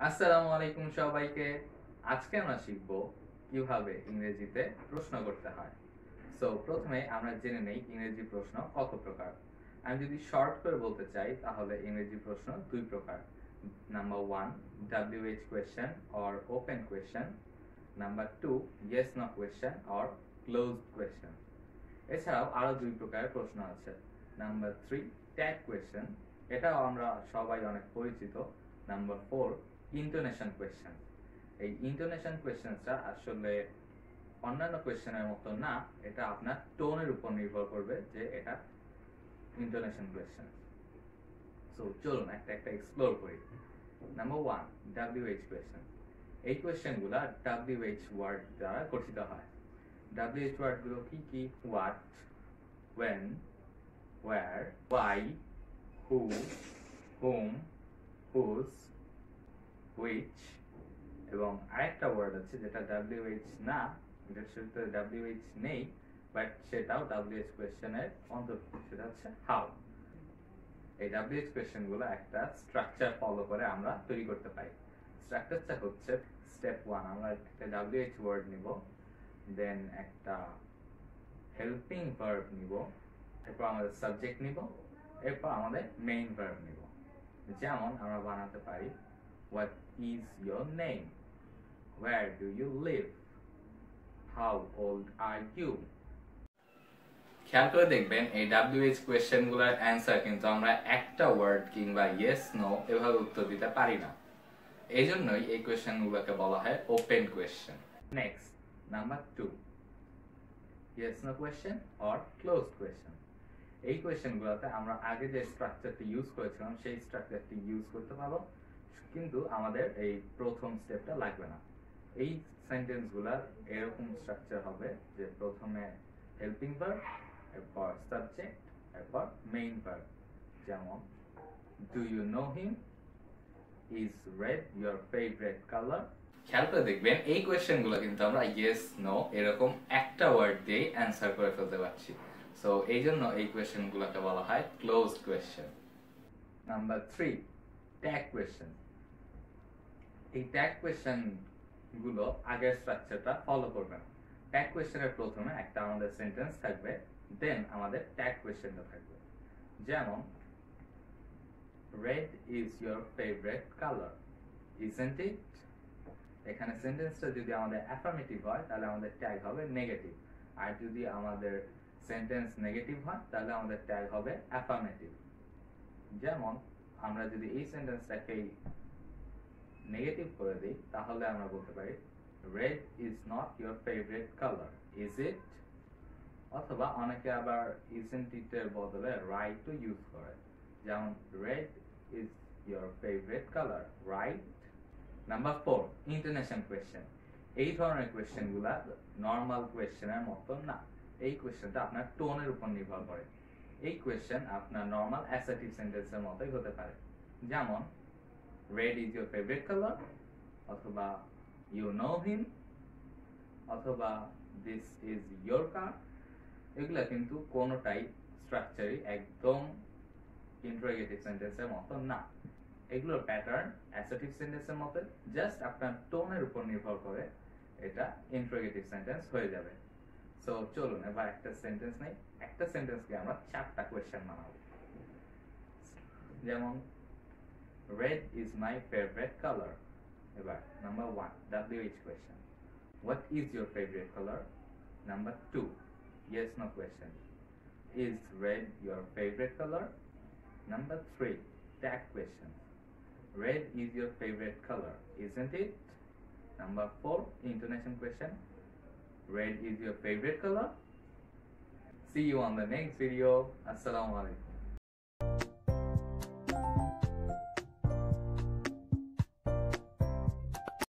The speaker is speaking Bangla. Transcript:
আসসালামু আলাইকুম সবাইকে। আজকে আমরা শিখব কিভাবে ইংরেজিতে প্রশ্ন করতে হয়। সো প্রথমে আমরা জেনে নেই ইংরেজি প্রশ্ন কত প্রকার। আমি যদি শর্ট করে বলতে চাই তাহলে ইংরেজি প্রশ্ন দুই প্রকার। Number 1 WH question or open question, number 2 yes no question or closed question. এছাড়াও আরো দুই প্রকারের প্রশ্ন আছে। নাম্বার 3 ট্যাগ কোয়েশ্চেন, এটাও আমরা সবাই অনেক পরিচিত। Number 4 intonation question. এই ইন্টোনেশন কোয়েশ্চেনটা আসলে অন্যান্য কোয়েশ্চেনের মতো না, এটা আপনার টোনের উপর নির্ভর করবে যে এটা ইন্টোনেশন কোয়েশ্চেন। সো চলুন একটা একটা এক্সপ্লোর করি। Number 1 WH question. এই কোয়েশ্চেনগুলো WH ওয়ার্ড দ্বারা গঠিত হয়। WH ওয়ার্ডগুলো কি কি? What, when, where, why, who, whom, whose, which, এবং আরেকটা ওয়ার্ড আছে যেটা WH না, এটার সাথে WH নেই, বাট সেটাও WH কোয়েশ্চেনের অন্তর্ভুক্ত, সেটা হচ্ছে হাউ। এই WH কোয়েশ্চেনগুলো একটা স্ট্রাকচার ফলো করে আমরা তৈরি করতে পারি। স্ট্রাকচারটা হচ্ছে স্টেপ 1 আমরা একটা WH ওয়ার্ড নিব, দেন একটা হেল্পিং ভার্ব নিব, এরপর আমাদের সাবজেক্ট নিব, এরপর আমাদের মেইন ভার্ব নিব। যেমন আমরা বানাতে পারি what is your name, where do you live, how old are you। খেয়াল করে দেখবেন এই WH কোয়েশ্চেনগুলোর অ্যান্সার কিন্তু আমরা একটা ওয়ার্ড কিংবা ইয়েস নো এভাবে উত্তর দিতে পারি না। এই জন্যই এই কোয়েশ্চেনগুলোকে বলা হয় open question. Next number 2 yes no question or closed question. এই কোয়েশ্চেনগুলোতে আমরা আগে যে স্ট্রাকচারটি ইউজ করেছিলাম সেই স্ট্রাকচারটি ইউজ করতে পারবো, কিন্তু আমাদের এই প্রথম স্টেপটা লাগবে না। এই সেন্টেন্সগুলোর এরকম স্ট্রাকচার হবে যে প্রথমে হেল্পিং ভার্ব, এরপর সাবজেক্ট, এরপর মেইন ভার্ব। যেমন do you know him, is red your favourite colour. খেয়াল করে দেখবেন এই কোয়েশ্চেনগুলো কিন্তু আমরা ইয়েস নো এরকম একটা ওয়ার্ড দিয়ে অ্যান্সার করে ফেলতে পারছি। সো এই জন্য এই কোয়েশ্চেনগুলোকে বলা হয় closed question. Number 3 tag question. এই ট্যাগ কোয়েশ্চেন গুলো আগের স্ট্রাকচারটা ফলো করবে না। ট্যাগ কোয়েশ্চেনের প্রথমে একটা আমাদের সেন্টেন্স থাকবে, দেন আমাদের ট্যাগ কোয়েশ্চেনটা থাকবে। যেমন red is your favourite colour, isn't it. এখানে সেন্টেন্সটা যদি আমাদের অ্যাফার্মেটিভ হয় তাহলে আমাদের ট্যাগ হবে নেগেটিভ, আর যদি আমাদের সেন্টেন্স নেগেটিভ হয় তাহলে আমাদের ট্যাগ হবে অ্যাফার্মেটিভ। যেমন আমরা যদি এই সেন্টেন্সটাকে নেগেটিভ করে দিই তাহলে আমরা বলতে পারি red is not your favourite colour, is it. অথবা অনেকে আবার ইজন্ট ইট এর বদলে রাইট ও ইউজ করে, যেমন red is your favourite colour, right. Number 4 intonation question. এই ধরনের কোয়েশ্চেনগুলা নর্মাল কোয়েশ্চেনের মতো না। এই কোয়েশ্চেনটা আপনার টোনের উপর নির্ভর করে। এই কোয়েশ্চেন আপনার নর্মাল অ্যাসার্টিভ সেন্টেন্সের মতোই হতে পারে। যেমন red is your favourite colour, অথবা ইউ নো হিম, অথবা দিস ইজ ইয়োর কার। এগুলা কিন্তু কোনোটাই স্ট্রাকচারই একদম ইন্টারোগেটিভ সেন্টেন্সের মতো না। এগুলোর প্যাটার্ন অ্যাসার্টিভ সেন্টেন্সের মতো, জাস্ট আপনার টোনের উপর নির্ভর করে এটা ইন্টারোগেটিভ সেন্টেন্স হয়ে যাবে। সো চলুন এবার একটা সেন্টেন্স নেই, একটা সেন্টেন্সকে আমরা 4টা কোয়েশ্চেন বানাবো। যেমন red is my favorite color. এবার number 1 WH question. What is your favorite color? Number 2 yes no question. Is red your favorite color? Number 3 tag question. Red is your favorite color, isn't it? Number 4 intonation question. Red is your favorite color? See you on the next video. Assalamu alaikum.